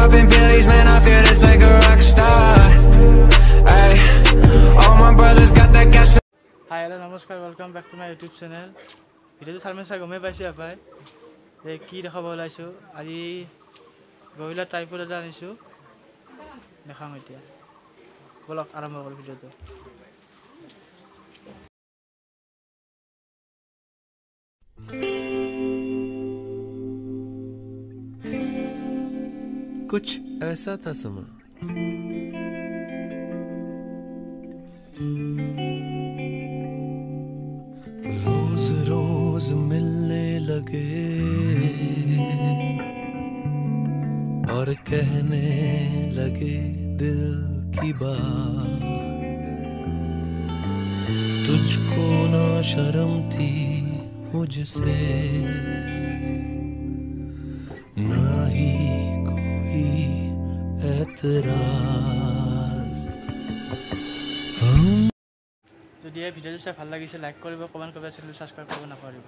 popping pillies, man, I feel this like a rock star. Ay, all my brothers got that gas. Hi, hello, namaskar, welcome back to my YouTube channel. Video salman sa gome paise apai. Ei ki dekhaba olaisu. Aji gorilla tripod eta anisu. Dekham etia. Bolok arambho kori video to. कुछ ऐसा था समा रोज रोज मिलने लगे और कहने लगे दिल की बात तुझको ना शर्म थी मुझसे ना ही যদি এই ভিডিওটো চাই ভাল লাগিছে লাইক কৰিব কমেন্ট কৰিব চেনেলটো সাবস্ক্ৰাইব কৰিব নাপাহৰিব